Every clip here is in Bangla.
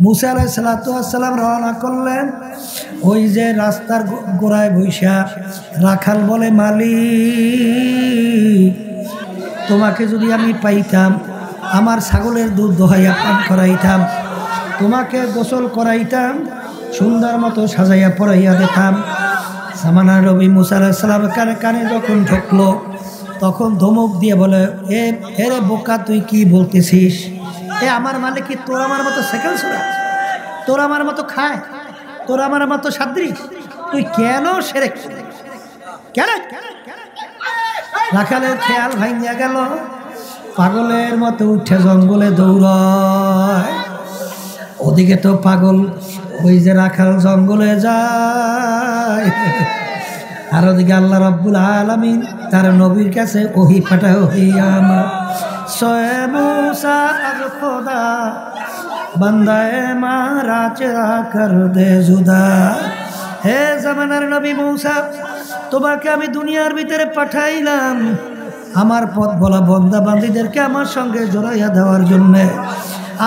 মুসা আলাইহিস সালাম রওনা করলেন। ওই যে রাস্তার গোড়ায় বৈশা রাখাল বলে, মালিক, তোমাকে যদি আমি পাইতাম আমার ছাগলের দুধ দোহাইয়া পান করাইতাম, তোমাকে গোসল করাইতাম, সুন্দর মতো সাজাইয়া পড়াইয়া দিতাম। জামানার নবী মুসা আলাইহিস সালাম কানে কানে যখন ঢুকলো তখন ধমক দিয়ে বলে, এ রে বোকা, তুই কি বলতেছিস? আমার মালিক কি তোর আমার মতো সেকেন্ড সুরা? তোর আমার মতো খায়? তোর আমার মতো সাদৃশ? তুই কেন শিরক? কেন? রাখালের খেয়াল ভাঙিয়া গেল, পাগলের মতো উঠে জঙ্গলে দৌড়ায়। ওদিকে তো পাগল ওই যে রাখাল জঙ্গলে যায়, আর ওদিকে আল্লাহ রাব্বুল আলামিন তার নবীর কাছে ওহী পাঠায়, ওহী আমার সোয়ে মুসা আজ খোদা বান্দায়ে মারা চেরা কর দে জুদা। হে জামানার নবী মুসা, তোমাকে আমি দুনিয়ার ভিতরে পাঠাইলাম আমার পথ বলা বন্দা বান্দীদেরকে আমার সঙ্গে জোড়াইয়া দেওয়ার জন্যে।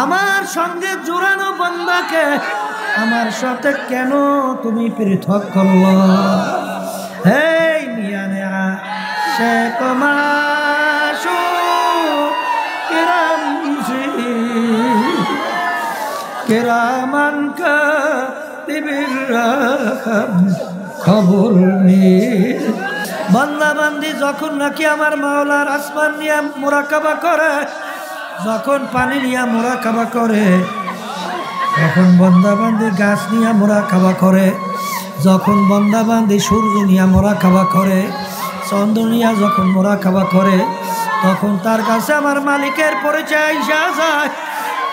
আমার সঙ্গে জোড়ানো বান্দাকে আমার সাথে কেন তুমি পৃথক করল? হে মিয়ানে আশিক মাশূক কিরামান কাতিবির খবর নেই। বান্দা বান্দি যখন নাকি আমার মাওলার আসমান নিয়ে মুরাকাবা করে, যখন পানি নিয়ে মুরাকাবা করে, যখন বান্দাবান্দি গাছ নিয়ে মুরাকাবা করে, যখন বান্দাবান্দি সূর্য নিয়ে মুরাকাবা করে, চন্দ্র নিয়ে যখন মুরাকাবা করে, তখন তার কাছে আমার মালিকের পরিচয় আসা যায়।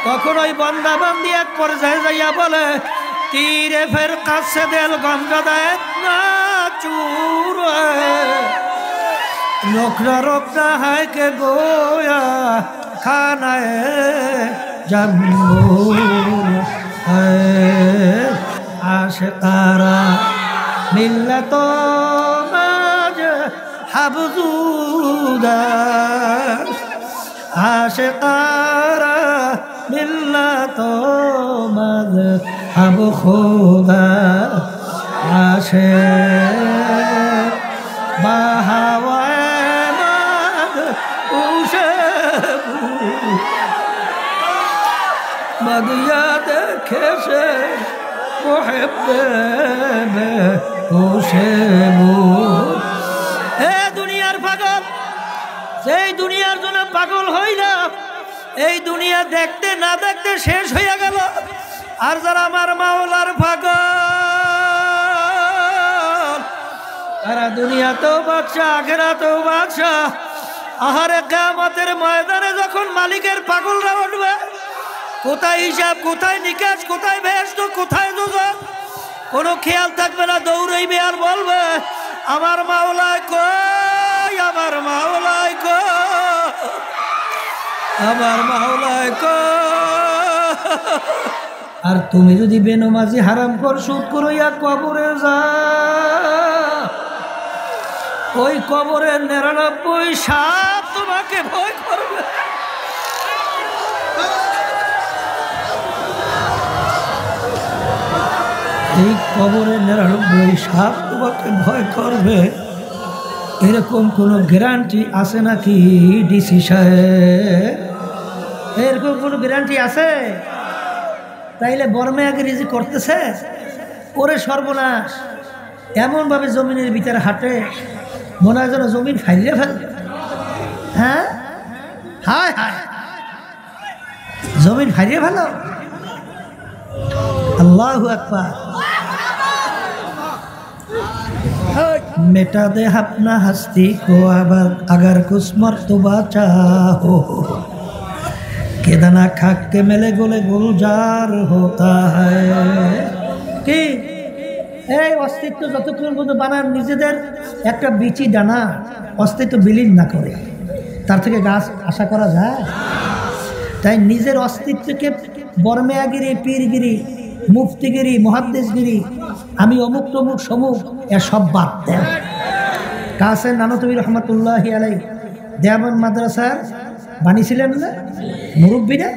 তখন ওই বান্দাবান্দি এক পর্যায়ে যাইয়া বলে, तीरे फिर कसे दिल गमजदा इतना चूर है, रोकना रोकना है कि गोया खाना है जंबूर है। आशिकारा मिल्लतो मज हबजूदा, आशिकारा मिल्लतो मज अब खुदा आशिक बहावे मद उसे मदिया देखे से मुहिब्बे में उसे ए दुनियार पागल সেই দুনিয়ার জন্য পাগল হই না, এই দুনিয়া দেখতে না দেখতে শেষ হয়ে গেল। আর যারা আমার মাওলার পাগল, তারা দুনিয়াতেও বাদশা আখিরাতেও বাদশা। আহারে কিয়ামতের ময়দানে যখন মালিকের পাগলরা উঠবে, কোথায় হিসাব, কোথায় নিকাশ, কোথায় বেহেশত, কোথায় দোজখ, কোনো খেয়াল থাকবে না। দৌড়াইবে আর বলবে আমার মাওলায় কই, আমার মাওলায় কই, আমার মাওলায় কই। আর তুমি যদি বেনমাজি হারাম কর সুদ করিয়া কবরে যা, ওই কবরের 99 সাপ তোমাকে ভয় করবে। এই কবরের 99 সাপ তোমাকে ভয় করবে, এরকম কোনো গ্যারান্টি আছে নাকি ডিসি সাহেব? এরকম কোনো গ্যারান্টি আছে? তাইলে বর্মে আগে রিজি করতেছে, ওরে সর্বনাশ। এমনভাবে জমিনের ভিতরে হাঁটে, মনে হয় যেন জমিন ফাইলে ফেলবে। হ্যাঁ, হায় হায়, জমিন ফাইলে ফেলো। আল্লাহু আকবার। मिटा दे अपना हस्ती को अगर कुछ मर्तबा चाहो, के दाना खाक के मेले गोले गुलजार होता है। কি এই অস্তিত্ব যতক্ষণ পর্যন্ত বানার নিজেদের একটা বিচি দানা অস্তিত্ব বিলীন না করে, তার থেকে গাছ আশা করা যায়? তাই নিজের অস্তিত্বকে বর্মেয়াগিরি, পীরগিরি, মুফতিগিরি, মুহাদ্দিসগিরি, আমি অমুক তমুক সমুক, এ সব বাদ দেন। কাসেম নানতুবি রহমতুল্লাহি আলাইহি দেওবন্দ মাদ্রাসার বানিয়েছিলেন না মুরব্বীরা?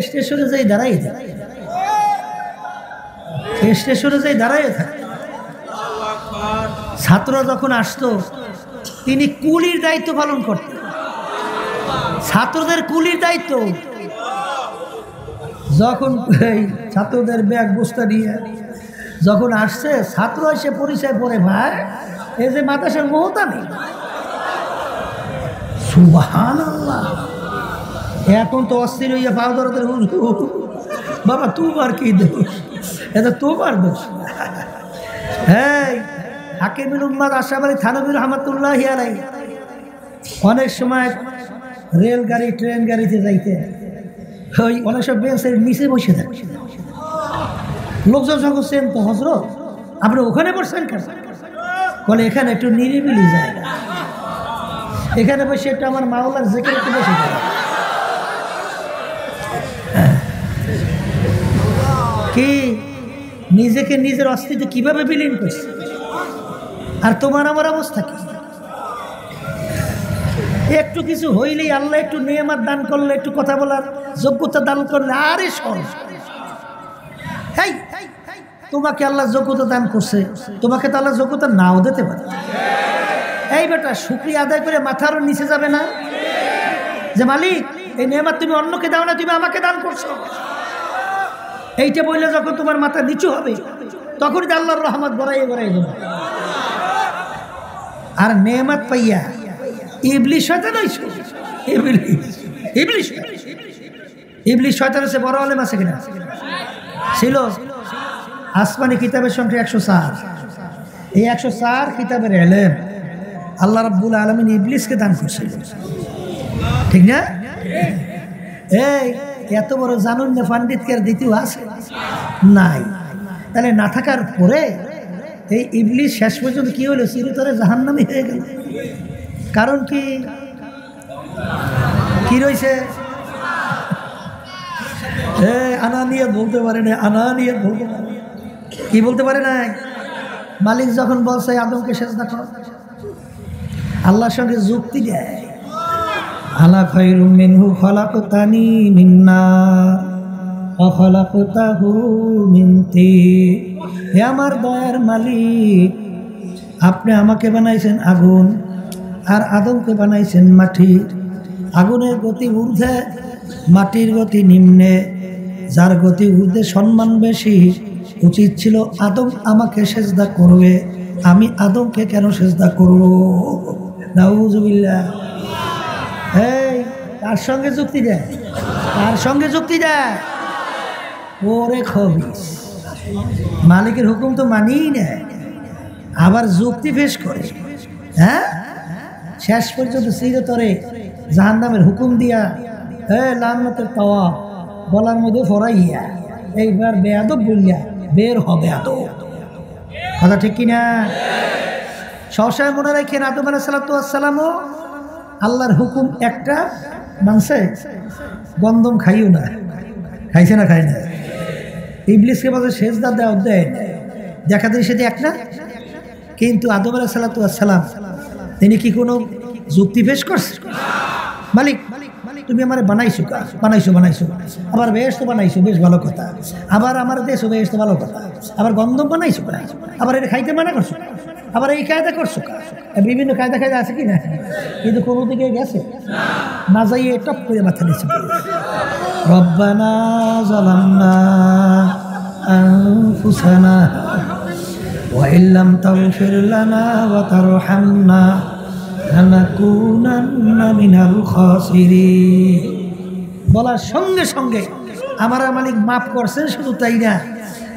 স্টেশনে যাই দাঁড়াই থাকে, স্টেশনে যাই দাঁড়াই থাকে। ছাত্র যখন আসতো তিনি কুলির দায়িত্ব পালন করতেন, ছাত্রদের কুলির দায়িত্ব। যখন এই ছাত্রদের ব্যাগ বস্তা নিয়ে যখন আসছে, ছাত্র এসে পরিচয় পড়ে, ভাই এই যে মাদ্রাসার মহতামি। সুবহানাল্লাহ। এখন তো অস্থির হইয়া পাও ধরতে, বাবা তোমার কি দোষ, এটা তোমার দোষ। হ্যাঁ, হাকিমুল উম্মাত আশরাফ আলী থানভী রহমাতুল্লাহি আলাইহি অনেক সময় রেলগাড়ি ট্রেন গাড়িতে যাইতে ওই অনেক সব বেঞ্চের নিচে বসে থাকে। লোকজন যখন চেনতো, হজরত আপনি ওখানে বসছেন কেন? বলে এখানে একটু নিরিবিলি জায়গা, এখানে বসে একটু আমার মাওলার জিকির একটু বসে যায়। কি নিজেকে নিজের অস্তিত্ব কিভাবে বিলীন করছে? আর তোমার আমার অবস্থা কি? একটু কিছু হইলেই আল্লাহ একটু নেয়ামত দান করলে, একটু কথা বলার যোগ্যতা দান করলে, আরে সহজ। এই তোমাকে আল্লাহ যোগ্যতা দান করছে, তোমাকে তো আল্লাহ যোগ্যতা নাও দিতে পারে। এই বেটা শুকরিয়া আদায় করে মাথার নিচে যাবে না যে মালিক এই নেয়ামত তুমি অন্যকে দাও না, তুমি আমাকে দান করছো। এইটা বললে যখন তোমার মাথা নিচু হবে, তখনই তো আল্লাহর রহমত বড়াইয়ে বড়াইয়ে যাবে। আর নেয়ামত পাইয়া ইবলিস শয়তান হইছো, ইবলিস শয়তান হচ্ছে বড় আলেম আছে কিনা? ছিল। আসমানি কিতাবের সংখ্যা 104। এই 104 কিতাবের এলেম আল্লাহ রাব্বুল আলামিন ইবলিসকে দান করছিল, ঠিক না? এই এত বড় জানুন না পণ্ডিতকে দ্বিতীয় আছে নাই। তাহলে না থাকার পরে এই ইবলিস শেষ পর্যন্ত কি হলো? চিরতরে জাহান্নামী হয়ে গেল। কারণ কি কি রয়েছে? আনানিয়াত বলতে পারে না, আনানিয়াত বলতে পারে, কি বলতে পারে না? মালিক যখন বলছে আদমকে সেজদা কর, আল্লাহর সঙ্গে যুক্তি দেয়। আলা খায়রুম মিনহু খালাকতানি মিন নার ওয়া খালাকতাহু মিন তিন। হে আমার দয়ার মালিক, আপনি আমাকে বানাইছেন আগুন, আর আদমকে বানাইছেন মাটি। আগুনের গতি ঊর্ধ্বে, মাটির গতি নিম্নে। যার গতি ঊর্ধ্বে সম্মান বেশি, উচিত ছিল আদম আমাকে সেজদা করবে, আমি আদমকে কেন সেজদা করব? নাউযুবিল্লাহ। এই তার সঙ্গে যুক্তি দেয়, তার সঙ্গে যুক্তি দেয়। ওরে খবিস, মালিকের হুকুম তো মানিই নেয়, আবার যুক্তি পেশ করে। হ্যাঁ, শেষ পর্যন্ত চিরতরে জাহান্নামের হুকুম দিয়া লান্নাতের তাওয়া গলার মধ্যে ফরাইয়া এইবার বেয়াদব বললিয়া বের হবে আদব। কথা ঠিক কিনা? সবসময় মনে রাখেন, আদম আলাইহিস সালামও আল্লাহর হুকুম একটা মানছে, গন্ধম খাইও না। খাইছে না? খাই না। ইবলিসকে বলছে সেজদা দেওয়া, দেয় দেখা যায় সেটা এক না। কিন্তু আদম আলাইহিস সালাম তিনি কি কোনো যুক্তি পেশ করছে? মালিক তুমি আমার বানাইছো, বানাইছো, আবার বেশ তো বানাইছো, বেশ ভালো কথা। আবার আমার দেশও বেশ তো ভালো কথা। আবার গন্ধম বানাইছো, আবার এটা খাইতে মানা করছো, আবার এই কায়দা করছো। বিভিন্ন কায়দা আছে কি না? কিন্তু কোনো দিকে গেছে না, যাইয়ে টপ করে মাথা নিচে। রব্বানা যালামনা আনফুসানা ওয়া ইল্লাম তাগফির লানা ওয়া তারহামনা লানাকুনান্না মিনাল খাসিরিন। বলার সঙ্গে সঙ্গে আমার মালিক মাফ করছেন, শুধু তাই না,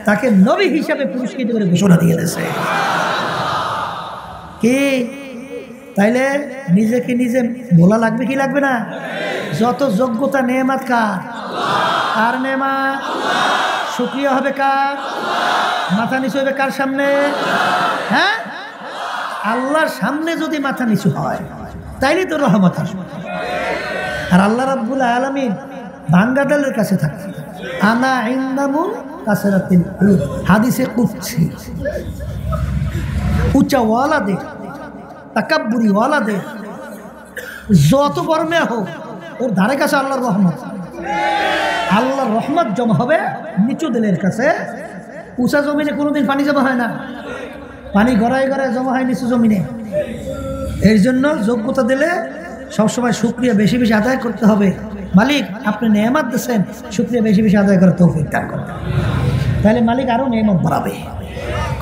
তাকে নবী হিসাবে পুরস্কৃত করে ঘোষণা দিয়ে দিয়েছে। কি তাইলে নিজেকে নিজে বলা লাগবে কি লাগবে না? যত যোগ্যতা নেয়ামত কার? আর নেয়ামত শুকরিয়া হবে কার? মাথা নিচু হবে কার সামনে? হ্যাঁ, আল্লাহর সামনে যদি মাথা নিচু হয় তাইলে তো রহমত আসবে। আর আল্লাহ রাব্বুল আলামিন বান্দাদের কাছে থাকে। আনা ইনদামুল কাসরাতিল উলুম, হাদিসে কুদসি। উচ্চা ওয়ালাদে, তাকাব্বুরি ওয়ালাদে, যত বড় মেয়ে হোক ওর ধারে কাছে আল্লাহর রহমত। আল্লাহর রহমত জমা হবে নিচু দিলের কাছে। উঁচা জমিনে কোনোদিন পানি জমা হয় না, পানি গড়ায় গড়ায় জমা হয় নিচু জমিনে। এর জন্য যোগ্যতা দিলে সবসময় শুকরিয়া বেশি বেশি আদায় করতে হবে। মালিক আপনি নেয়ামত দিচ্ছেন, শুকরিয়া বেশি বেশি আদায় করার তৌফিক দান করতে, তাহলে মালিক আরও নেয়ামত বাড়াবে।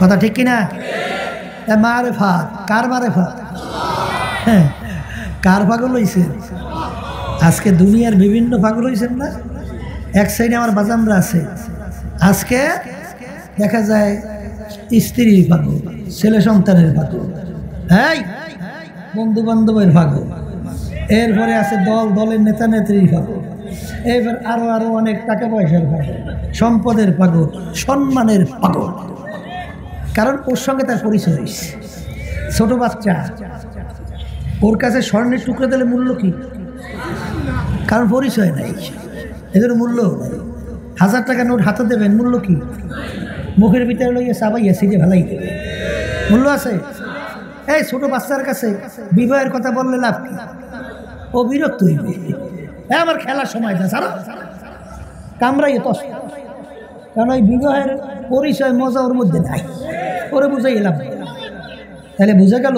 কথা ঠিক কিনা? মারেফাত, কার মারেফাত? হ্যাঁ, কার পাগল হয়েছে? আজকে দুনিয়ার বিভিন্ন পাগল হয়েছেন না? এক সাইডে আমার বাজানরা আছে, আজকে দেখা যায় স্ত্রীর পাগল, ছেলে সন্তানের পাগল, হ্যাঁ বন্ধু বান্ধবের পাগল, এরপরে আছে দলের নেতা নেত্রীর পাগল, এবার আরো অনেক টাকা পয়সার পাগল, সম্পদের পাগল, সম্মানের পাগল। কারণ ওর সঙ্গে তার পরিচয় হয়েছে। ছোট বাচ্চা, ওর কাছে স্বর্ণের টুকরো দিলে মূল্য কি? কারণ পরিচয় নাই, এদের মূল্য নাই। 1000 টাকা নোট হাতে দেবেন, মূল্য কি? মুখের ভিতরে লইয়া চাবাইয়া সিটে ভালাই দেবে, মূল্য আছে? এই ছোট বাচ্চার কাছে বিবাহের কথা বললে লাভ কি? ও বিরক্ত হইবে, আমার খেলার সময় না সারা কামড়াইয়ে তস। কারণ ওই বিবাহের পরিচয় মজা ওর মধ্যে নাই, ওরে বুঝাই এলাম। তাহলে বুঝা গেল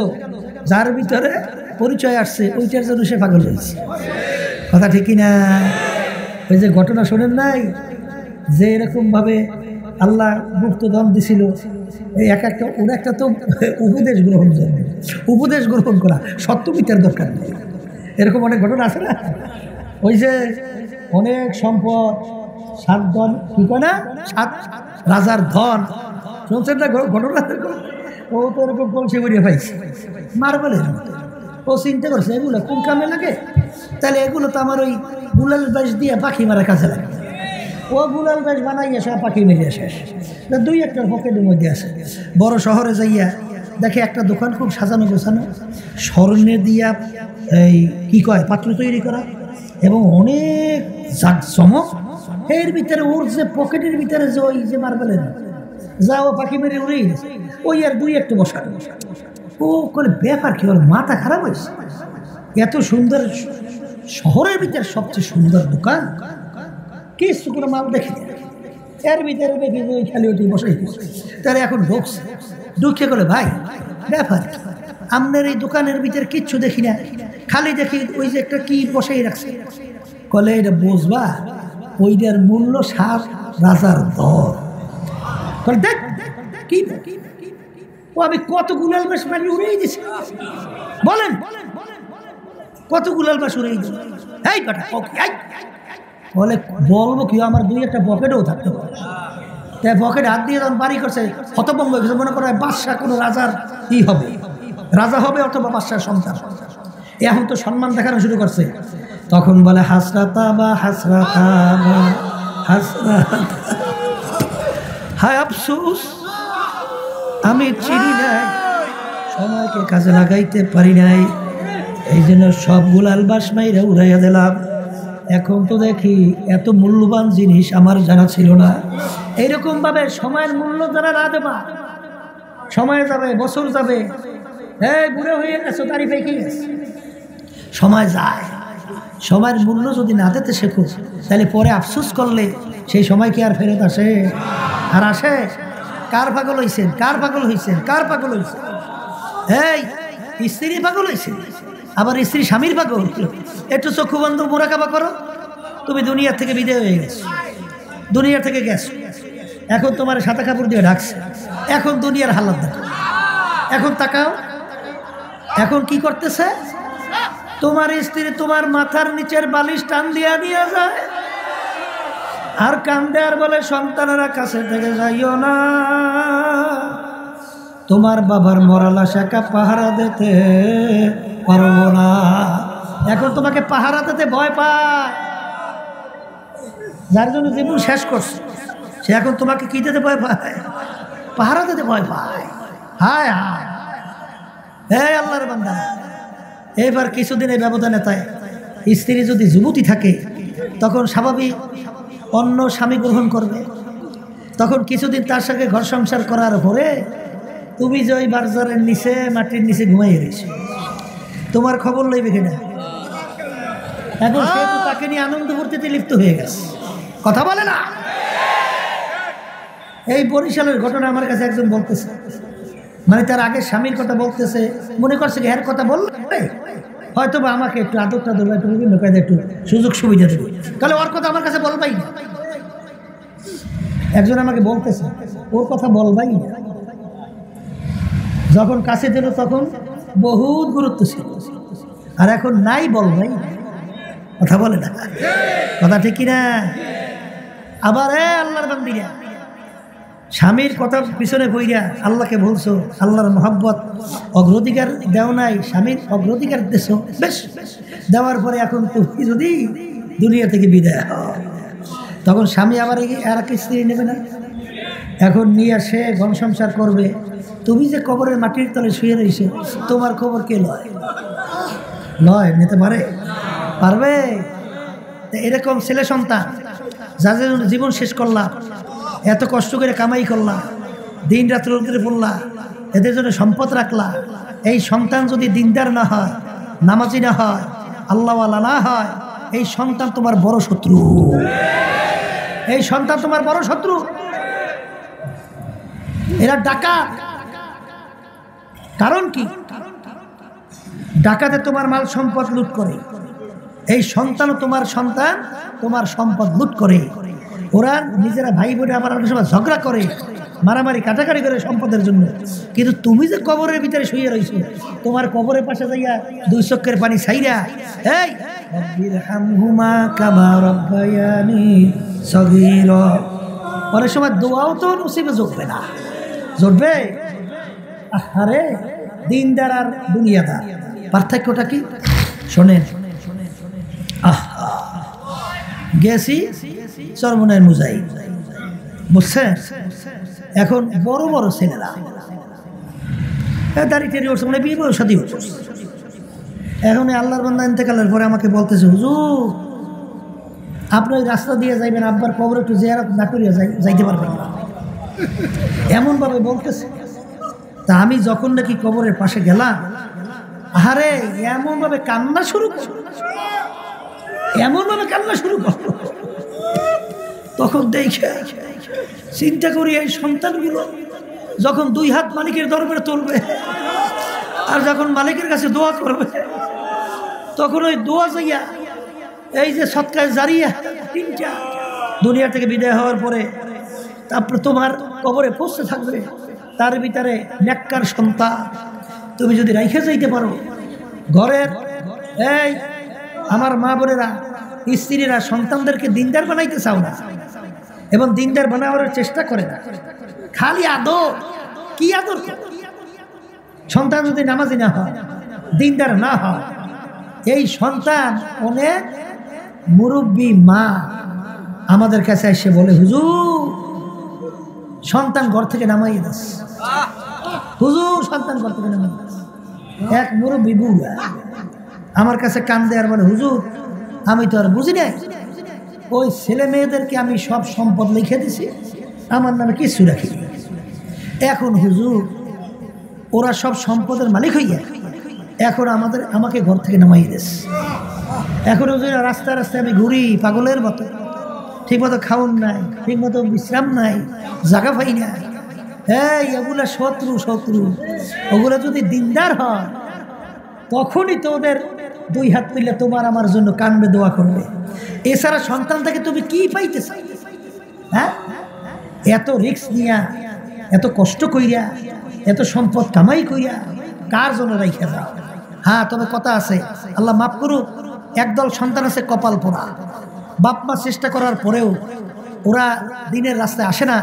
যার ভিতরে পরিচয় আসছে ওইটার জন্য সে পাগল হয়েছে। কথা ঠিক কিনা? ওই যে ঘটনা শোনেন নাই, যে এরকমভাবে আল্লাহ গুপ্তধন দিছিল, এই একটা ওর একটা তো উপদেশ গ্রহণ করা, সত্যবিচার দরকার নেই। এরকম অনেক ঘটনা আছে না? ওই যে অনেক সম্পদ, 7 ধন, কি কয় না, 7 রাজার ধন, শুনছেন না ঘটনা? ও তো এরকম কলসি বেরিয়ে পাইছে মার্বেলের মতো। ও চিন্তা করছে এগুলো কোন কামে লাগে, তাহলে এগুলো তো আমার ওই গুলাল বাস দিয়ে পাখি মারা কাজে লাগে। ও গুলাল বাস বানাইয়া সব পাখি মেরে শেষ, 2-1 পকেটের মধ্যে আছে। বড় শহরে যাইয়া দেখে একটা দোকান খুব সাজানো গোছানো, স্বর্ণে দিয়া এই কি কয় পাত্র তৈরি করা এবং অনেক জাঁকজমক। এর ভিতরে ওর যে পকেটের ভিতরে যে ওই যে মার্বেলের যা ও পাখি মেরে উড়েই গেছে, ওই আর 2-1 বসা। ও করে ব্যাপার কি, ওর মাথা খারাপ হয়েছে? এত সুন্দর শহরের ভিতরে সবচেয়ে সুন্দর দোকান, কিছু কোনো মাল দেখি এর ভিতরে দেখি যে ওই খালি ওটি বসাই দিচ্ছে। তারা এখন ঢুকছে, ঢুকে গেলে ভাই ব্যাপার আপনার এই দোকানের ভিতরে কিচ্ছু দেখি না, খালি দেখি ওই যে একটা কি বসাই রাখছে। কলে এটা বুঝবা ওইটার মূল্য 7 রাজার দর। কলে দেখ কি ও আমি কত গুলাল বাস মানে উড়েই দিছি, বলেন কত গুলাল বাস উড়েই দিল। এই কথা বলে বলবো কি, আমার 2-1 পকেটেও থাকতে পারে। তাই পকেটে হাত দিয়ে যখন বাড়ি করছে হতভম্ব হয়ে গেছে, মনে করে বাদশাহ কোনো রাজার কি হবে, রাজা হবে অথবা বাদশার সন্তান। এখন তো সম্মান দেখানো শুরু করছে। তখন বলে হাসরাতা বা হাসরাতা বা হাসরাতা, হায় আফসোস আমি চিনি নাই, সময়কে কাজে লাগাইতে পারি নাই, এই জন্য সব গুলাল বাস মাইরা উড়াইয়া দিলাম। এখন তো দেখি এত মূল্যবান জিনিস আমার জানা ছিল না। এইরকমভাবে সময়ের মূল্য যারা না দেবা, সময় যাবে, বছর যাবে, এই বুড়ো হয়ে গেছো তারি পেয়ে গেছে, সময় যায়। সময়ের মূল্য যদি না দিতে শেখো তাহলে পরে আফসোস করলে সেই সময় কি আর ফেরত আসে? আর আসে? কার পাগল হয়েছেন? কার পাগল হয়েছেন? কার পাগল হয়েছেন? এই স্ত্রী পাগল হয়েছে, আবার স্ত্রী স্বামীর পাগল। একটু চক্ষু বন্ধ মোরাকাবা করো, তুমি দুনিয়ার থেকে বিদায় হয়ে গেছো, দুনিয়ার থেকে গেছো, এখন তোমার সাদা কাপড় দিয়ে ঢাকছে, এখন দুনিয়ার হালাত দেখো। এখন তাকাও, এখন কি করতেছে? তোমার স্ত্রী তোমার মাথার নিচের বালিশ টান দিয়া নিয়ে যায় আর কান্দে আর বলে সন্তানেরা কাছে থেকে যাইও না, তোমার বাবার মরা লাশ একা পাহারা দিতে পারবো না। এখন তোমাকে পাহারা দিতে ভয় পায়, যার জন্য জীবন শেষ করছে সে এখন তোমাকে কি দিতে ভয় পায়? পাহারা দিতে ভয় পায়। হায় হায়, হে আল্লাহর বান্দা, এবার কিছুদিনের ব্যবধানে তাই স্ত্রী যদি যুবতী থাকে তখন স্বাভাবিক অন্য স্বামী গ্রহণ করবে, তখন কিছুদিন তার সঙ্গে ঘর সংসার করার পরে তুমি যে ওই বাজারের নিচে মাটির নিচে ঘুমাইয়ে রয়েছে, তোমার খবর লইবে কিনা? এখন সে তো আল্লাহকে নিয়ে আনন্দ ফুর্তিতে লিপ্ত হয়ে গেছে। কথা বলে না? এই বরিশালের ঘটনা আমার কাছে একজন বলতেছে, মানে তার আগে স্বামীর কথা বলতেছে, মনে করছে কি এর কথা বললে হয়তো বা আমাকে একটু আদরটা দেবো, একটু বিভিন্ন কায়দা একটু সুযোগ সুবিধা দেবো, তাহলে ওর কথা আমার কাছে বলবাই না। একজন আমাকে বলতেছে ওর কথা বলবাই না, যখন কাছে দিল তখন বহুত গুরুত্ব ছিল, আর এখন নাই বলবাই। কথা বলে না? কথা ঠিক কিনা? আবার আল্লাহর বান্দিরা স্বামীর কথা পিছনে কইরা আল্লাহকে বলছো, আল্লাহর মহব্বত অগ্রাধিকার দেও নাই, স্বামীর অগ্রাধিকার দেছো, বেশ দেওয়ার পরে এখন তুমি যদি দুনিয়া থেকে বিদায় হও, তখন স্বামী আবার আর এক স্ত্রী নেবে না, এখন নিয়ে সে ঘন সংসার করবে। তুমি যে কবরের মাটির তলে শুয়ে রয়েছে, তোমার খবর কে লয়? লয় নিতে পারবে? এরকম ছেলে সন্তান যাদের জীবন শেষ করলাম, এত কষ্ট করে কামাই করলা, দিন রাত্র রোদে পড়লা, এদের জন্য সম্পদ রাখলা, এই সন্তান যদি দিনদার না হয়, নামাজি না হয়, আল্লাহওয়ালা না হয়, এই সন্তান তোমার বড় শত্রু। এই সন্তান তোমার বড় শত্রু। এরা ডাকাত। কারণ কি? ডাকাতে তোমার মাল সম্পদ লুট করে, এই সন্তানও তোমার সন্তান তোমার সম্পদ লুট করে। ওরা নিজেরা ভাই বোনে আবার অনেক সময় ঝগড়া করে, মারামারি কাটাকাটি করে সম্পদের জন্য। কিন্তু তুমি যে কবরের ভিতরে শুয়ে রয়েছো, তোমার কবরের পাশে যাইয়া দুই চোখের পানি ছাইরা এই রব্বিরহামহুমা কামা রাব্বায়ানি সগীরা, অনেক সময় দোয়াও তো নসিবে জুটবে না। জুটবে? আরে দিনদার আর দুনিয়াদার পার্থক্যটা কি শোনেন। গেছি চরমনের মুজাই, বুঝছেন? এখন বড় বড় ছেলেরা দাড়ি টেরি উঠছে, মানে বিয়ে বয়স সাথী হচ্ছে। এখন আল্লাহর বান্দা ইন্তেকালের পরে আমাকে বলতেছে, হুজুর আপনি ওই রাস্তা দিয়ে যাইবেন, আব্বার কবর একটু জিয়ারত না করিয়া যাইতে পারবেন না, এমনভাবে বলতেছে। তা আমি যখন নাকি কবরের পাশে গেলাম, আরে এমনভাবে কান্না শুরু করলো, এমনভাবে কান্না শুরু করলো, তখন দেখে চিন্তা করি এই সন্তানগুলো যখন দুই হাত মালিকের দরবারে তুলবে আর যখন মালিকের কাছে দোয়া করবে, তখন ওই দোয়া যাইয়া এই যে সৎকার জারিয়া তিনটা দুনিয়া থেকে বিদায় হওয়ার পরে তারপরে তোমার কবরে পৌঁছতে থাকবে। তার ভিতরে নেককার সন্তান তুমি যদি রাইখে যাইতে পারো ঘরের, এই আমার মা বোনেরা, স্ত্রীরা সন্তানদেরকে দিনদার বানাইতে চাও না এবং দিনদার বানানোর চেষ্টা করে না, খালি আদর। কি আদর? সন্তান যদি নামাজি না হয়, দিনদার না হয়, এই সন্তান অনেক মুরব্বী মা আমাদের কাছে এসে বলে, হুজুর সন্তান ঘর থেকে নামাই দাস, হুজুর সন্তান ঘর থেকে নামাই দাস। এক মুরব্বী বুড়া আমার কাছে কান্দে আর বলে, হুজুর আমি তো আর বুঝি নাই, ওই ছেলে মেয়েদেরকে আমি সব সম্পদ লিখে দিছি, আমার নামে কিছু রাখি। এখন হুজুর ওরা সব সম্পদের মালিক হইয়া এখন আমাকে ঘর থেকে নামাই দিয়েছে। এখন হুজুর রাস্তায় রাস্তায় আমি ঘুরি পাগলের মতো, ঠিকমতো খাওন নাই, ঠিকমতো বিশ্রাম নাই, জায়গা পাই না। এই এগুলা শত্রু শত্রু, ওগুলো যদি দিনদার হয় তখনই তো ওদের দুই হাত মিলে তোমার আমার জন্য কানবে, দোয়া করবে। এছাড়া সন্তান থেকে তুমি কি পাইতে চাই? হ্যাঁ, এত রিস্ক নিয়া, এত কষ্ট কইরা, এত সম্পদ কামাই কইরা কার জন্য রাইখা যাও? হ্যাঁ, তবে কথা আছে, আল্লাহ মাফ করুক, একদল সন্তান আছে কপাল পোড়া, বাপ মা চেষ্টা করার পরেও ওরা দিনের রাস্তায় আসে না।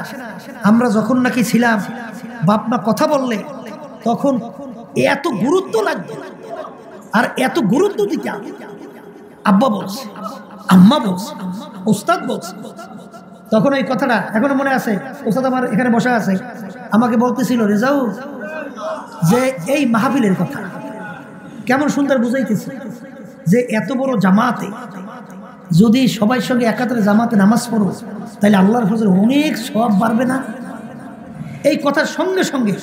আমরা যখন নাকি ছিলাম, বাপ মা কথা বললে তখন এত গুরুত্ব লাগবে, আর এত গুরুত্ব দিতে আব্বা বলছে, আম্মা বলছে, ওস্তাদ বলছে। তখন ওই কথাটা এখনো মনে আছে। ওস্তাদ আমার এখানে বসা আছে, আমাকে বলতেছিল, রেজাউ যে এই মাহফিলের কথা কেমন সুন্দর বুঝাইতেছে, যে এত বড় জামাতে যদি সবাই সঙ্গে একাত্রে জামাতে নামাজ পড়ো তাহলে আল্লাহর ফজলে অনেক সওয়াব বাড়বে না? এই কথার সঙ্গে সঙ্গে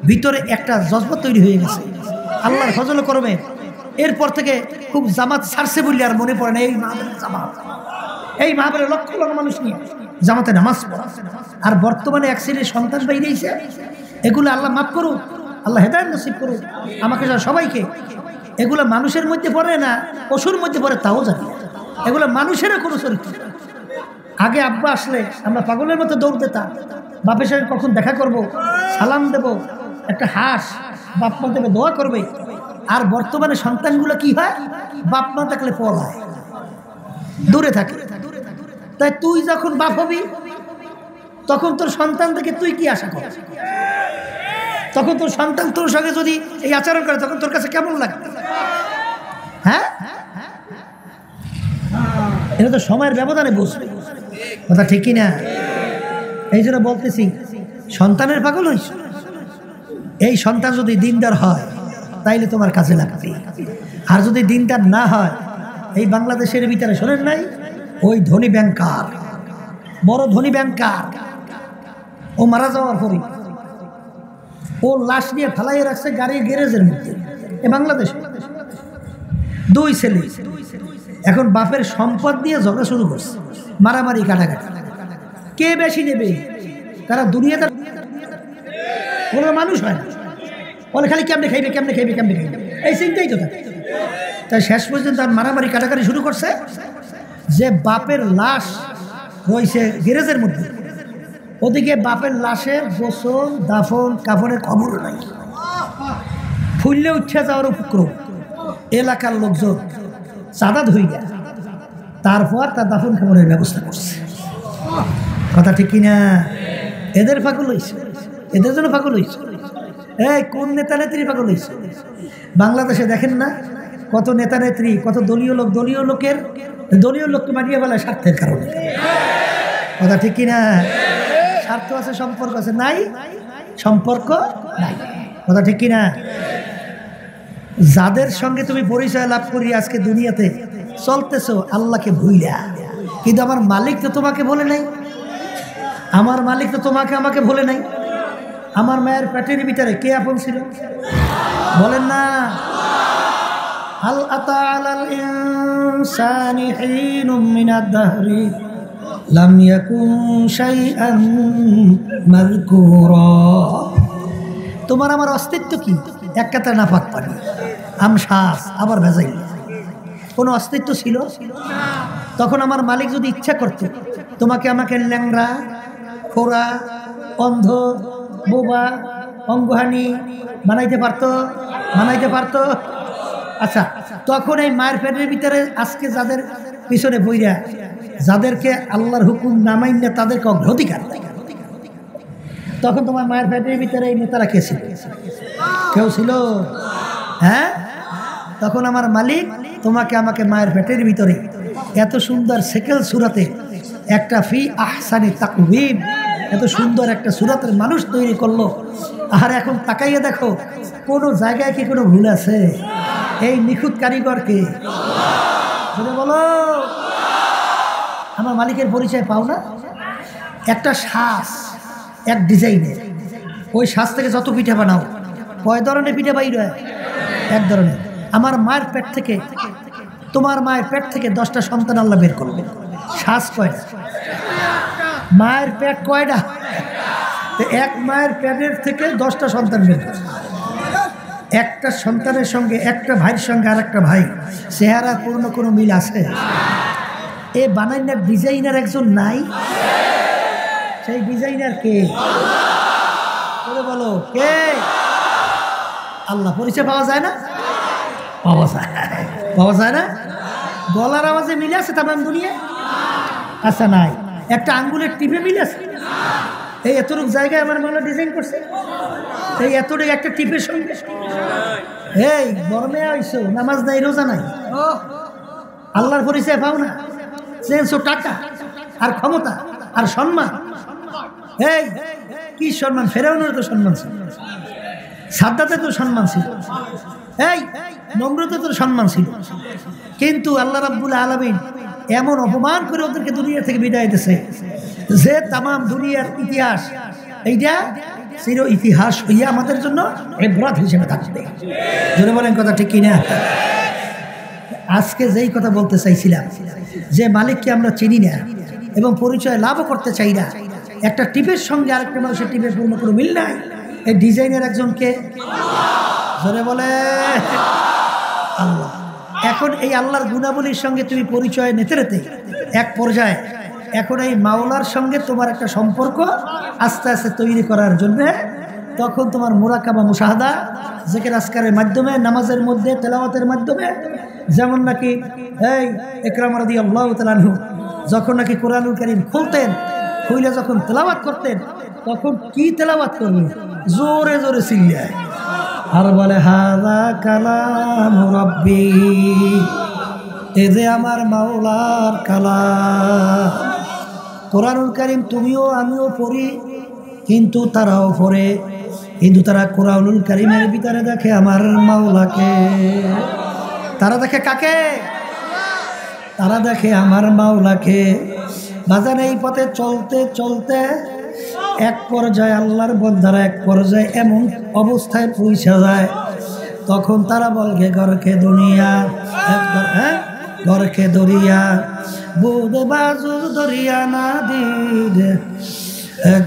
ভিতরে একটা জজবা তৈরি হয়ে গেছে, আল্লাহর ফজল করবে, এরপর থেকে খুব জামাত ছাড়ছে বললে আর মনে পড়ে না এই মাহফিলের জামাত, এই মাহফিলে লক্ষ লক্ষ মানুষ নিয়ে জামাতে নামাজ পড়া। আর বর্তমানে এক শ্রেণীর সন্তান বেরিয়েছে, এগুলো আল্লাহ মাফ করুক, আল্লাহ হেদায়েত নসিব করুক আমাকে সবাইকে। এগুলো মানুষের মধ্যে পড়ে না, পশুর মধ্যে পড়ে তাও জানি। এগুলো মানুষেরও কোনো চরিত্র। আগে আব্বা আসলে আমরা পাগলের মতো দৌড় দিতাম, বাপের সঙ্গে কখন দেখা করব, সালাম দেব, একটা হাঁস, বাপ মা দেবে দোয়া করবে। আর বর্তমানে সন্তানগুলো কি হয়, বাপ মা থাকলে পড়ায়, দূরে থাকে। তাই তুই যখন বাপ হবি তখন তোর সন্তান থেকে তুই কি আশা কর? তখন তোর সন্তান তোর সঙ্গে যদি এই আচরণ করে তখন তোর কাছে কেমন লাগবে? হ্যাঁ, এটা তো সময়ের ব্যবধানে বুঝবে, কথা ঠিক কিনা? এই জন্য বলতেছি সন্তানের পাগল হইস। এই সন্তান যদি দিনদার হয় তাইলে তোমার কাছে লাগবে। আর যদি দিনদার না হয়, এই বাংলাদেশের ভিতরে শোনেন নাই, ওই ধনী ব্যাংকার, বড় ধনী ব্যাংকার, ও মারা যাওয়ার পরে ও লাশ নিয়ে ফালাইয়ে রাখছে গাড়ির গ্যারেজের মধ্যে। এ বাংলাদেশে দুই ছেলে এখন বাপের সম্পদ নিয়ে ঝগড়া শুরু করছে, মারামারি, কাটাকাটি, কে বেশি নেবে। তারা দুনিয়াতে কোনো মানুষ হয় না, বলে খালি কেমনে খাইবে, কেমনে খাইবে, কেমনে খাইবে, এই চিন্তাই তো থাকে। তাই শেষ পর্যন্ত আর মারামারি কাটাকাটি শুরু করছে যে বাপের লাশ রয়েছে গ্যারেজের মধ্যে, ওদিকে বাপের লাশের গোসল দাফন কাফনের খবর নাই, ফুললে উঠে যাওয়ার উপক্রম। এলাকার লোকজন চাঁদা ধইয়া তারপর তার দাফন কাফনের ব্যবস্থা করছে, কথা ঠিক কিনা? এদের পাগল হয়েছে, এদের জন্য পাগল হয়েছে। এই কোন নেতা নেত্রী পাগল হয়েছে? বাংলাদেশে দেখেন না কত নেতা নেত্রী, কত দলীয় লোক, দলীয় লোককে মারিয়ে ফেলে স্বার্থের কারণে, কথা ঠিক কিনা? স্বার্থ আছে, সম্পর্ক আছে, নাই সম্পর্ক নাই, কথা ঠিক কিনা? যাদের সঙ্গে তুমি পরিচয় লাভ করি আজকে দুনিয়াতে চলতেছো আল্লাহকে ভুইলা, কিন্তু আমার মালিক তো তোমাকে বলে নাই, আমার মালিক তো তোমাকে আমাকে বলে নাই। আমার মায়ের পেটের ভিতরে কে আপন ছিল বলেন না? হাল আতা আলাল ইনসানি হিনুম মিনাদ দাহরি লাম ইয়াকুন শাইআন মাযকুরা। তোমার আমার অস্তিত্ব কি? এক কথা নাপাক পানি, আমশ্বাস, আবার ভেজাই, কোনো অস্তিত্ব ছিল? তখন আমার মালিক যদি ইচ্ছা করত তোমাকে আমাকে ল্যাংড়া, খোরা, অন্ধ, বোবা, অঙ্গহানি বানাইতে পারতো? আচ্ছা, তখন এই মায়ের পেটের ভিতরে আজকে যাদের পিছনে বইরা, যাদেরকে আল্লাহর হুকুম নামাই না তাদেরকে অগ্রাধিকার দেয়, তখন তোমার মায়ের পেটের ভিতরে এই নেতারা কে ছিল? কেউ ছিল? হ্যাঁ, তখন আমার মালিক তোমাকে আমাকে মায়ের পেটের ভিতরে এত সুন্দর সেকেল সুরাতে একটা ফি আহসানি তাকওয়িম, এত সুন্দর একটা সুরাতের মানুষ তৈরি করলো। আর এখন তাকাইয়ে দেখো কোনো জায়গায় কি কোনো ভুল আছে? এই নিখুঁত কারিগরকে বলো। আমার মালিকের পরিচয় পাও না? একটা শ্বাস, এক ডিজাইনের, ওই শ্বাস থেকে যত পিঠা বানাও, কয় ধরনের পিঠা বাইর হয়? এক ধরনের। আমার মায়ের পেট থেকে, তোমার মায়ের পেট থেকে 10টা সন্তান আল্লাহ বের করবে। শ্বাস কয়টা? মায়ের পেট কয়টা? এক মায়ের পেটের থেকে 10টা সন্তান বের করবে। একটা সন্তানের সঙ্গে, একটা ভাইয়ের সঙ্গে আর একটা ভাই চেহারা কোনো মিল আছে? এ বানাইনার ডিজাইনার একজন নাই? সেই ডিজাইনার কে? বলো কে? আল্লাহ। পরিচয় পাওয়া যায় না? পাওয়া যায় না? গলার আওয়াজে মিলে আছে তামাম দুনিয়া? আচ্ছা নাই। একটা আঙ্গুলের টিপে মিলে আছে? এই এতটুকু জায়গায় আমার মনে ডিজাইন করছে, এই এতটুকু একটা টিপের সঙ্গে। এই গরমে আইসো, নামাজ নাই, রোজা নাই, আল্লাহর পরিচয় পাও না? চেয়েছো টাকা আর ক্ষমতা আর সম্মান। এই কি সম্মান? ফেরাউনের তো সম্মান ছিল, সাদ্দাতের তো সম্মান ছিল, এই নমরুদের তো সম্মান ছিল, কিন্তু আল্লাহ রাব্বুল আলামিন এমন অপমান করে ওদেরকে দুনিয়া থেকে বিদায় দিয়েছে যে তামাম দুনিয়ার ইতিহাস এইটা চির ইতিহাস হইয়া আমাদের জন্য ইবরাত হিসেবে থাকবে। জোরে বলেন কথা ঠিক কিনা? আজকে যেই কথা বলতে চাইছিলাম যে মালিককে আমরা চিনি না এবং পরিচয় লাভও করতে চাই না, একটা টিপের সঙ্গে আরেকটা মানুষের টিপের পূর্ণ কোনো মিল নাই। এই ডিজাইনের একজনকে ধরে বলে আল্লাহ। এখন এই আল্লাহর গুণাবলীর সঙ্গে তুমি পরিচয় নিতে নিতে এক পর্যায়ে এখন এই মাওলার সঙ্গে তোমার একটা সম্পর্ক আস্তে আস্তে তৈরি করার জন্য তখন তোমার মুরাকাবা মুশাহাদা জিকির আজকারের মাধ্যমে, নামাজের মধ্যে তেলাওয়াতের মাধ্যমে, যেমন নাকি এই ইকরাম রাদিয়াল্লাহু তাআলা আনহু যখন নাকি কোরআনুল কারীম খুলতেন, খুলে যখন তেলাওয়াত করতেন তখন কি তেলাওয়াত করবেন, জোরে জোরে চিল্লায় আর বলে হাযা কালাম রাব্বি, এই যে আমার মাওলার কালাম। কোরআনুল কারীম তুমিও আমিও পড়ি, কিন্তু তারাও পড়ে, কিন্তু তারা কোরআনুল কারীমের ভিতরে দেখে আমার মাওলাকে। তারা দেখে কাকে? তারা দেখে আমার মাওলাকে। বাজান এই পথে চলতে চলতে এক পর্যায়ে আল্লাহর বন্দারা এক পর্যায়ে এমন অবস্থায় পৌঁছা যায় তখন তারা বলবে ঘরকে দুনিয়া, ঘরকে দরিয়া বুধ বাজু দরিয়া না দিদে,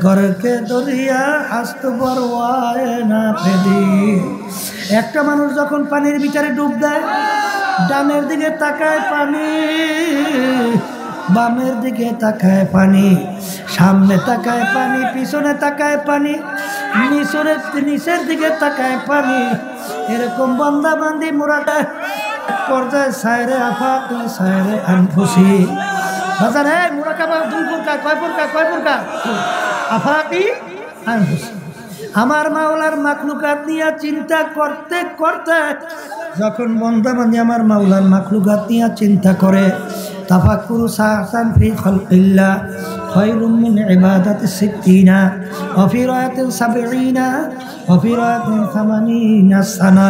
ঘরকে দরিয়া হাস্ত বরওয়ায় না ফেদি। একটা মানুষ যখন পানির ভিতরে ডুব দেয়, ডানের দিকে তাকায় পানি, বামের দিকে তাকায় পানি, সামনে তাকায় পানি, পিছনে তাকায় পানি, নিচের দিকে তাকায় পানি। এরকম বান্দা বান্দি মোরাটা পর্যায়ে সায়রে আফাকি সায়রে আনফুসি। বাজার হে মুরাকাবা দুই প্রকার, কয় প্রকার? কয় প্রকার? আফাকি আনফুসি। আমার মাওলার মাখলুকাত নিয়ে চিন্তা করতে করতে যখন বান্দা বান্দি আমার মাওলার মাখলুকাত নিয়ে চিন্তা করে, তাফাক্কুরু সাআতান ফি খালকিল্লাহ খায়রুম মিন ইবাদাতি সিত্তিনা ওয়া ফি রায়াতিন সাবঈনা ওয়া ফি রায়াতিন সামানিনা সানা।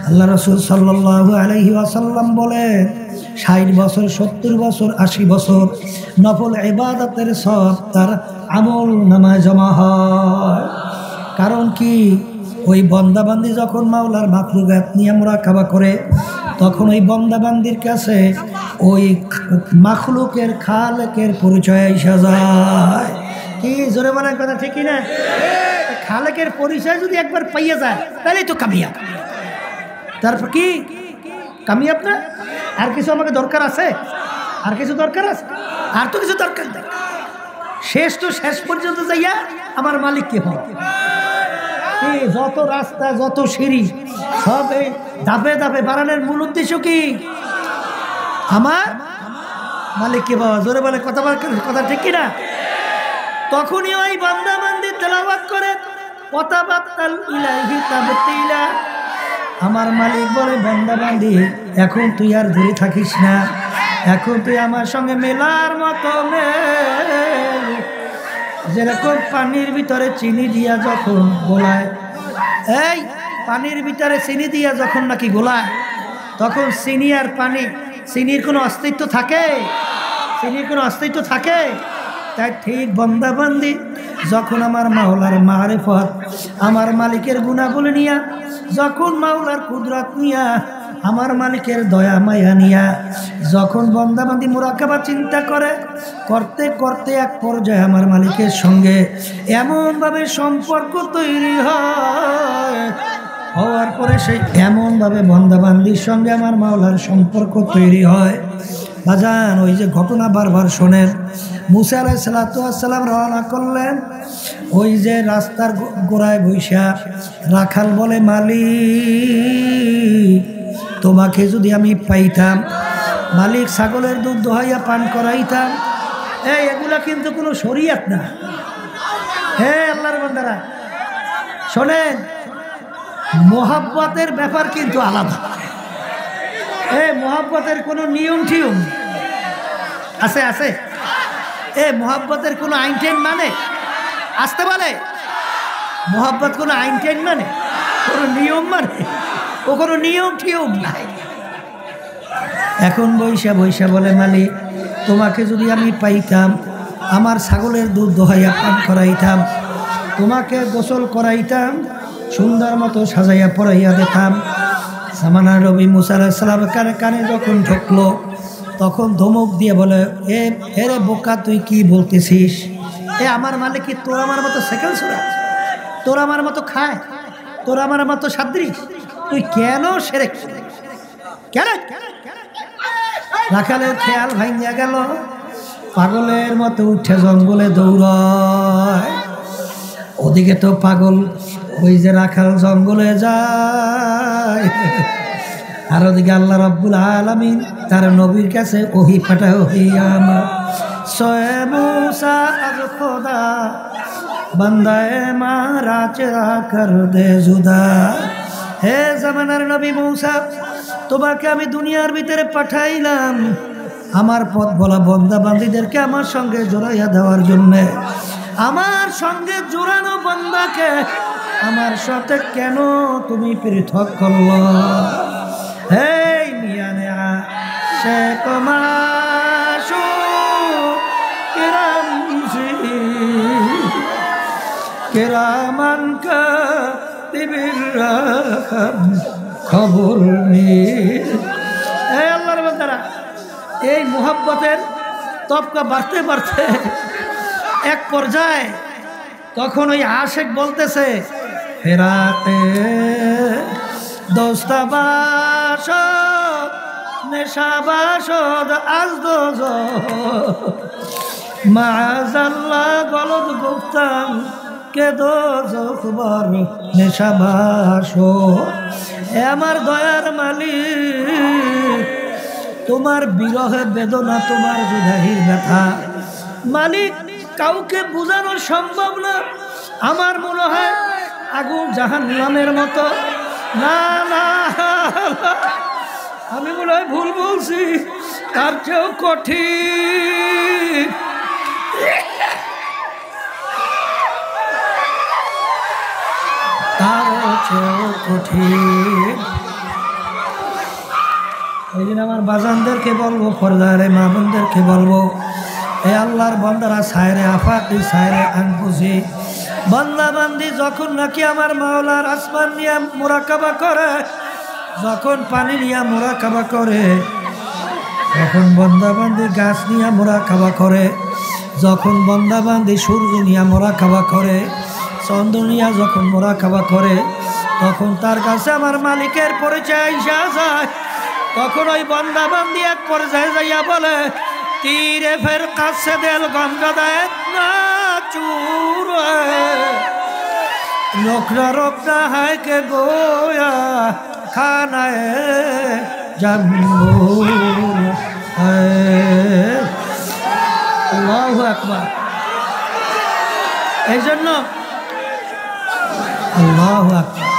আল্লাহ রাসূল সাল্লাল্লাহু আলাইহি ওয়াসাল্লাম বলেন ৬০ বছর, ৭০ বছর, ৮০ বছর নফল ইবাদতের সব তার আমল নামায় জমা হয়। কারণ কি? ওই বন্দাবান্দি যখন মাওলার মাখলুকাত নিয়ে মুরাকাবা করে তখন ওই বন্দাবান্দির কাছে ওই মাখলুকের খালেকের পরিচয় এসে যায়। কি জোরে বলার কথা ঠিক না? খালেকের পরিচয় যদি একবার পাইয়া যায় তাহলে তো কামিয়াব। তারপর কি কামিয়াব না? আর কিছু আমাকে দরকার আছে? আর কিছু দরকার আছে? আর তো কিছু দরকার নেই। শেষ তো শেষ পর্যন্ত যাইয়া আমার মালিক কে হয়। যত রাস্তা, যত সিঁড়ি, সব এই ধাপে ধাপে বাড়ানোর মূল উদ্দেশ্য কি? আমার মালিককে পাওয়া। জোরে বলে কথা ঠিক কিনা? তখনই ওই বান্দা বান্দি তেলাওয়াত করে ওয়াতাবাত্তাল ইলাইহি তাবতিলা। আমার মালিক বলে বান্দা বান্দি এখন তুই আর দূরে থাকিস না, এখন তুই আমার সঙ্গে মেলার মতো মেল। যেরকম পানির ভিতরে চিনি দিয়া যখন গোলায়, এই পানির ভিতরে চিনি দিয়া যখন নাকি গোলায় তখন চিনি আর পানি, চিনির কোনো অস্তিত্ব থাকে? চিনির কোনো অস্তিত্ব থাকে? তাই ঠিক বন্দাবান্দি যখন আমার মাওলার মারিফত, আমার মালিকের গুণাবলী নিয়া, যখন মাওলার কুদরত নিয়া, আমার মালিকের দয়া মায়া নিয়া যখন বন্দাবান্দি মুরাকাবা চিন্তা করে, করতে করতে এক পর্যায়ে আমার মালিকের সঙ্গে এমনভাবে সম্পর্ক তৈরি হয়, হওয়ার পরে সেই এমনভাবে বন্দাবান্দির সঙ্গে আমার মাওলার সম্পর্ক তৈরি হয়। বাজান ওই যে ঘটনা বারবার শোনেন, মুসা আলাইহিস সালাম রওনা করলেন, ওই যে রাস্তার গোড়ায় বৈশা রাখাল বলে, মালিক তোমাকে যদি আমি পাইতাম, মালিক ছাগলের দুধ দোহাইয়া পান করাইতাম। এগুলা কিন্তু কোনো শরীয়ত না। আল্লাহর বান্দারা শোনেন, মোহাব্বতের ব্যাপার কিন্তু আলাদা। মোহাব্বতের কোনো নিয়ম টিয়ম আছে? আছে? মোহাব্বতের কোনো আইন টাইন মানে আসতে বলে? মোহাব্বত কোনো আইন টাইন মানে, কোনো নিয়ম মানে? ও কোনো নিয়ম টিয়ম নাই। এখন বৈশা বৈশা বলে, মালিক তোমাকে যদি আমি পাইতাম, আমার ছাগলের দুধ দোহাইয়া পান করাইতাম, তোমাকে গোসল করাইতাম, সুন্দর মতো সাজাইয়া পরাইয়া দিতাম, জামানার নবী মুসা আলাইহিস সালামের কানে কানে যখন ঢুকলো তখন ধমক দিয়ে বলে, এ রে বোকা, তুই কি বলতেছিস? আমার মালিক কি তোর আমার মতো সেকেন্ড সুরা? তোর আমার মতো খায়? তোর আমার মতো সাদৃশ? তুই কেন শিরক? কেন? রাখালের খেয়াল ভাঙিয়া গেল, পাগলের মতো উঠে জঙ্গলে দৌড়ায়। ওদিকে তো পাগল ওই যে রাখাল জঙ্গলে যায়, আর ওদিকে আল্লাহ রাব্বুল আলামিন তার নবীর কাছে ওহী পাঠায়, ওহী আমার সোয়ে মুসা আজ খোদা বান্দায়ে মারা চেরা কর দে জুদা। হে জামানার নবী মুসা, তোমাকে আমি দুনিয়ার ভিতরে পাঠাইলাম আমার পথ বলা বন্দা বান্দীদেরকে আমার সঙ্গে জোড়াইয়া দেওয়ার জন্যে। আমার সঙ্গে জোড়ানো বন্দাকে আমার সাথে কেন তুমি পৃথক করল? হে মিয়ানে সে কমাশু কিরামজি কিরামান কাতিবির খবর নেই। এই আল্লাহর বান্দারা, এই মুহাব্বতের তবকা বাড়তে বাড়তে এক পর্যায়ে তখন ওই আশেক বলতেছে, ফেরাতে দোস্তাবাস নেশাবাসদ আজ দোজ মাআযাল্লাহ গলদ গুফতাম কে দোজখবর নেশাবাস। আমার দয়ার মালিক, তোমার বিরহে বেদনা, তোমার জুদাহির ব্যথা মালিক কাউকে বোঝানো সম্ভব না। আমার মনে হয় আগুন জাহান্নামের মতো। না না, আমি মনে হয় ভুল বলছি, তার চেয়েও কঠিন। তার চেয়েও কঠিন। এই জন্য আমার বাজানদেরকে বলবো, ফরদারে মা বোনদেরকে বলবো, এ আল্লাহর বান্দারা সায়রে আফাকি সায়রে আনফুসি, বান্দা বান্দি যখন নাকি আমার মাওলার আসমান নিয়ে মুরাকাবা করে, যখন পানি নিয়ে মুরাকাবা করে, যখন বান্দা বান্দি গাছ নিয়ে মুরাকাবা করে, যখন বান্দা বান্দি সূর্য নিয়ে মুরাকাবা করে, চন্দ্র নিয়ে যখন মুরাকাবা করে, তখন তার কাছে আমার মালিকের পরিচয় আইসা যায়। তখন ওই বান্দা বান্দি এক পর্যায়ে যাইয়া বলে, तीरे फिर कसे दिल गम गदाए ना चूर रोकना रोकना है के गोया खाना है जम्बूर है। अल्लाहु अकबर। এই জন্য আল্লাহু আকবার।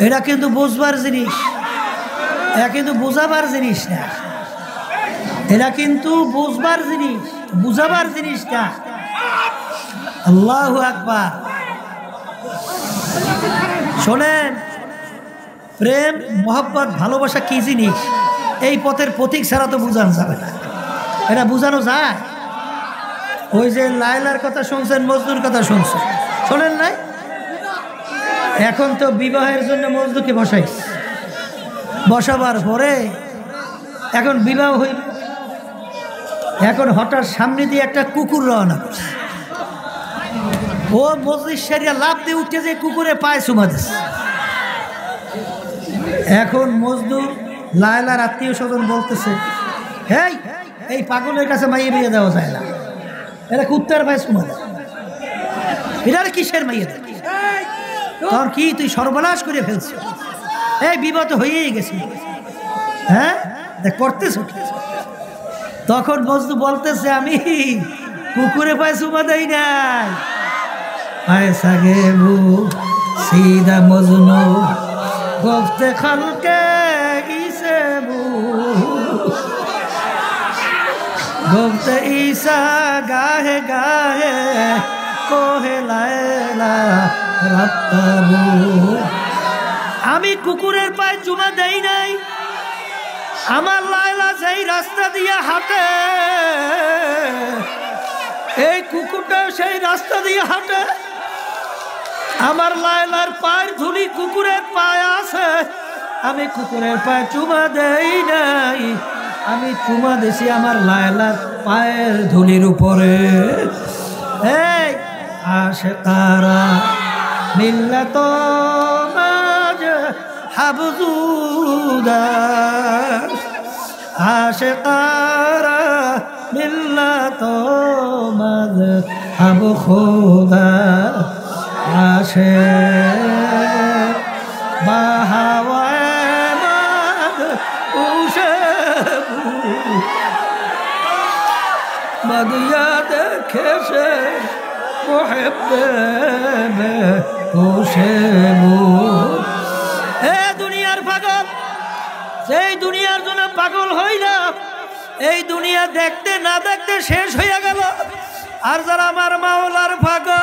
এটা কিন্তু বুঝবার জিনিস, এটা কিন্তু বুঝাবার জিনিস না, এটা কিন্তু বুঝবার জিনিস, বুঝাবার জিনিস না। আল্লাহু আকবার। শোনেন, প্রেম মোহাব্বত ভালোবাসা কি জিনিস এই পথের প্রতীক ছাড়া তো বোঝানো যাবে না। এটা বোঝানো যায়? ওই যে লায়লার কথা শুনছেন, মজনুর কথা শুনছেন, শোনেন নাই? এখন তো বিবাহের জন্য মজনুকে বসাই, বসাবার পরে এখন বিবাহ হইল, এখন হঠাৎ সামনে দিয়ে একটা কুকুর রওনা করছে, ও মজলিস সেরিয়া লাফ দিয়ে উঠে যে কুকুরে পায়ে চুমা দিচ্ছে। এখন মজনু লায়লার আত্মীয় স্বজন বলতেছে, হেই এই পাগলের কাছে মাইয়ে বিয়ে দেওয়া যায় না, এরা কুত্তার পায়ে চুমা দেয়, এরা কিসের মাইয়ে দেয়? তোর কি তুই সর্বনাশ করে ফেলছ, এই বিপদ হয়েই গেছে, হ্যাঁ করতেছ। তখন মজনু বলতেছে, আমি কুকুরে পায়ে চুমা দেই নাই, পায়সা গেবু সিদা মজনু গফতে খালকে ইসে বু গফতে ঈসা গাহে গাহে কোহে লায়লা রাত্তাবু। আমি কুকুরের পায়ে চুমা দেই নাই, আমার লায়লা যেই রাস্তা দিয়ে হাঁটে এই কুকুরটা সেই রাস্তা দিয়ে হাঁটে, আমার লায়লার পায়ের ধুলি কুকুরের পায়ে আছে, আমি কুকুরের পায়ে চুমা দেই নাই, আমি চুমা দিছি আমার লায়লার পায়ের ধুলির উপরে। এই আশিকারা মিল্লাত মাঝ হাবজুদা, আশিকারা মিল্লাত মাঝ হাব খুদা, আশে বাহাওয়ায় মাদ উশে মদিয়া দেখে সে মুহিব্বে মে উশে মু। এ দুনিয়ার পাগল, সেই দুনিয়ার জন্য পাগল হইলাম, এই দুনিয়া দেখতে না দেখতে শেষ হইয়া গেল। আর যারা আমার মাওলার পাগল,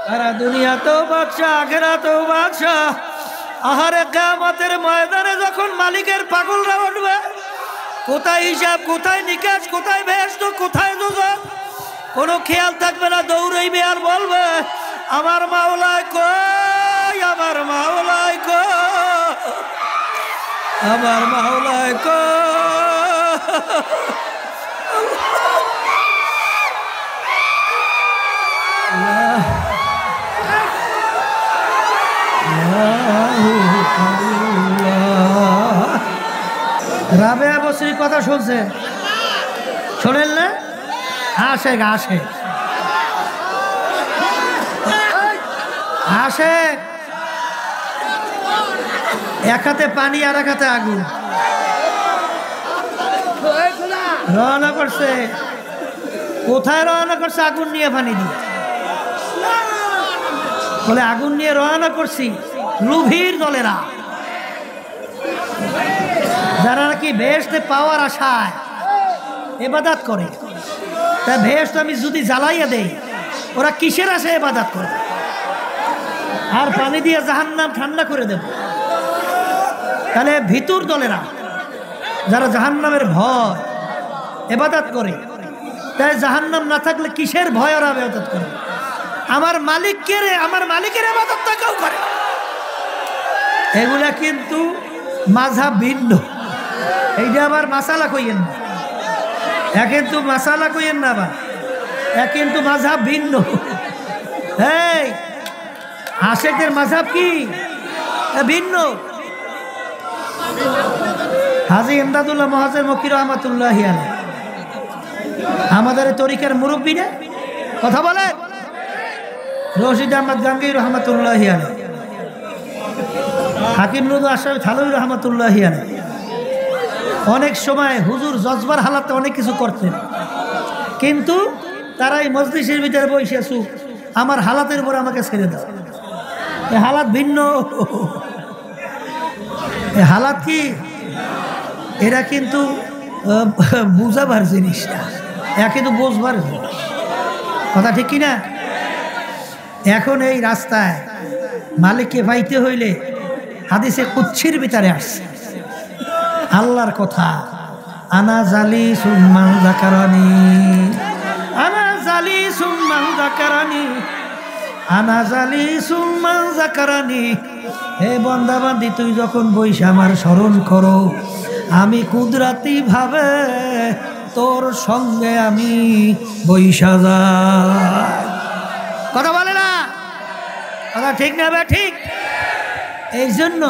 তারা দুনিয়াতেও বাদশা, আখিরাতেও বাদশা। আহারে কিয়ামতের ময়দানে যখন মালিকের পাগলরা উঠবে, কোথায় হিসাব, কোথায় নিকাশ, কোথায় বেহেশত, কোথায় দোজখ, কোনো খেয়াল থাকবে না। দৌড়াইবে আর বলবে আমার মাওলায় কই, আমার মাওলায় কই, আমার মাওলায় কই। রাবেয়া বসরির কথা শুনছেন? শোনেন না? আসে আসে আসে, এক হাতে পানি আর এক হাতে আগুন, রওনা করছে। কোথায় রওনা করছে? আগুন নিয়ে, পানি দিয়ে। বলে আগুন নিয়ে রওনা করছি লুভির দলেরা, যারা নাকি বেহেশতে পাওয়ার আশায় ইবাদত করে। তা বেহেশত আমি যদি জ্বালাইয়া দেই, ওরা কিসের আশায় ইবাদত করে? আর পানি দিয়ে জাহান্নাম ঠান্ডা করে দেব। তাহলে ভিতর দলেরা, যারা জাহান্নামের ভয় ইবাদত করে, তাই জাহান্নাম না থাকলে কিসের ভয় ওরা ইবাদত করে? আমার মালিককে, আমার মালিকের ইবাদতটা কেউ করে। এগুলা কিন্তু মাযহাব ভিন্ন। এইটা আবার মাসালা কইয়েন না, এ কিন্তু মাসালা কইয়েন না, আবার এ কিন্তু মাযহাব ভিন্ন। এই আশেকের মাযহাব কি ভিন্ন। হাজী ইমদাদুল্লাহ মুহাজ্জির মক্কি রহমাতুল্লাহি আলাইহি আমাদের তরিকার মুরব্বী না, কথা বলে রশিদ আহমদ গাঙ্গী রহমাতুল্লাহি আলাইহি, হাকিম নুরুল আশরাফী থানভী রহমাতুল্লাহি আলাইহি। অনেক সময় হুজুর জজবার হালাতে অনেক কিছু করতেন, কিন্তু তারা এই মজলিসের ভিতরে বসে আছু, আমার হালাতের উপর আমাকে ছেড়ে দাও। এই হালাত ভিন্ন। এই হালাত কি? এরা কিন্তু বুঝাবার জিনিস না, এরা কিন্তু বোঝবার জিনিস। কথা ঠিক কিনা? এখন এই রাস্তায় মালিককে পাইতে হইলে হাদিসে কুচ্ছির ভিতরে আসছে আল্লাহর কথা, আনা জালি সুম্মান যাকারানি, আনা জালি সুম্মান যাকারানি, আনা জালি সুম্মান যাকারানি। হে বান্দা বান্দি, তুই যখন বইসা আমার স্মরণ করো, আমি কুদরতি ভাবে তোর সঙ্গে আমি বইসা যাই। কথা বলে না? কথা ঠিক না? ঠিক। এই জন্য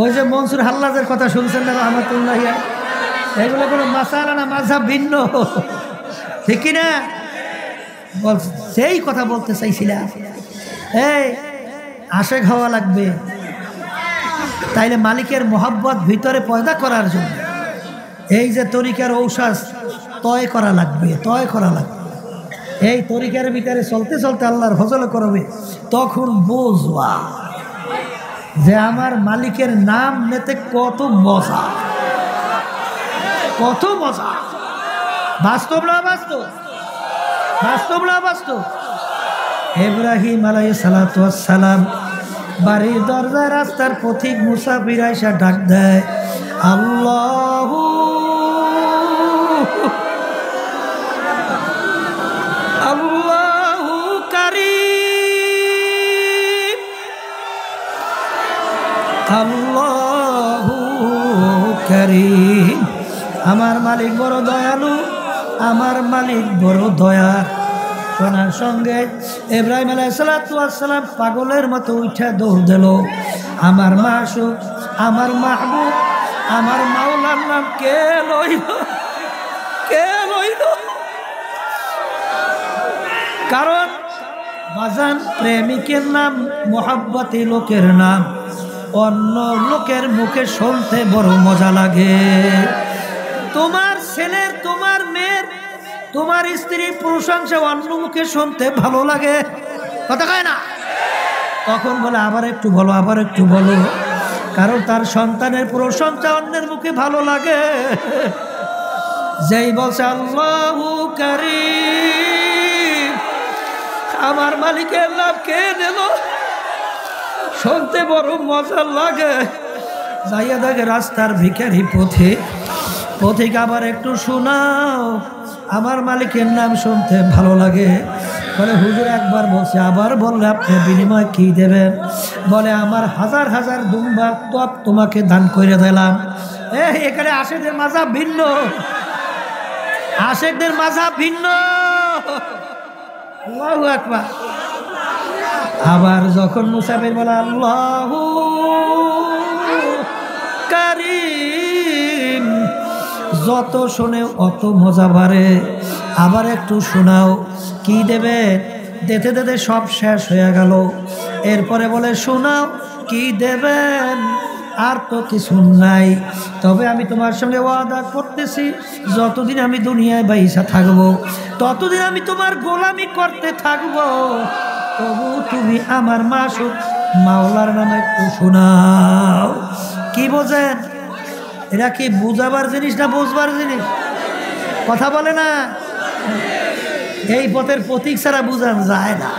ওই যে মনসুর হাল্লাজের কথা শুনছেন না রহমাতুল্লাহি আলাইহি, এগুলো কোনো মাসালা না, মাযহাব ভিন্ন, ঠিক কিনা? সেই কথা বলতে চাইছিলাম। এই আশেক হওয়া লাগবে, তাইলে মালিকের মোহাব্বত ভিতরে পয়দা করার জন্য এই যে তরিকার ঔষধ তয় করা লাগবে, তয় করা লাগবে। এই তরিকার ভিতরে চলতে চলতে আল্লাহর ফজল করবে, তখন বুঝবা যে আমার মালিকের নাম নিতে কত মজা, কত মজা। বাস্তব না বাস্তব? বাস্তব না বাস্তব? ইব্রাহিম আলাইহিস সালাতু ওয়াস সালাম বাড়ির দরজায় রাস্তার পথিক মুসাফির আইসা ডাক দেয়, আল্লাহু আল্লাহু কারীম, আমার মালিক বড় দয়ালু, আমার মালিক বড় দয়া। শোনার সঙ্গে ইব্রাহিম আলাইহিস সালাম পাগলের মতো উঠে দৌড় দিল। আমার মাসুক, আমার মাহবুব, আমার মাওলার নাম কে লইল, কে লইল? কারণ বাজান প্রেমিকের নাম, মোহাব্বতী লোকের নাম অন্য লোকের মুখে শুনতে বড় মজা লাগে। তোমার ছেলের, তোমার মেয়ের, তোমার স্ত্রীর প্রশংসা অন্য মুখে শুনতে ভালো লাগে, কথা কয় না? তখন বলে আবার একটু বলো, আবার একটু বলো। কারণ তার সন্তানের প্রশংসা অন্যের মুখে ভালো লাগে। যেই বলছে আল্লাহু কারীম, আমার মালিকের নাম কে দিল, শুনতে বড় মজা লাগে। যাইয়া দেখে রাস্তার ভিখারি পথিক আবার একটু শোনাও, আমার মালিকের নাম শুনতে ভালো লাগে। বলে হুজুর একবার বলছে, আবার বললে আপনি বিনিময় কি দেবেন? বলে আমার হাজার হাজার দুম্বার তপ তোমাকে দান করে দিলাম। এখানে আশেকদের মাযহাব ভিন্ন, আশেকদের মাযহাব ভিন্ন। আল্লাহু আকবার। আবার যখন মুসাফির বলে আল্লাহু কারীম, যত শোনে অত মজা বাড়ে। আবার একটু শোনাও, কি দেবে? দিতে দিতে সব শেষ হয়ে গেল। এরপরে বলে শোনাও, কি দেবেন? আর তো কিছু নাই, তবে আমি তোমার সঙ্গে ওয়াদা করতেছি, যতদিন আমি দুনিয়ায় বাইসা থাকবো ততদিন আমি তোমার গোলামি করতে থাকবো। তবু তুমি আমার মাসুক মাওলার নামে একটু শোনাও। কি বোঝেন? এরা কি বুঝাবার জিনিস না বুঝবার জিনিস? কথা বলে না। এই পথের প্রতীক ছাড়া বুঝান যায় না।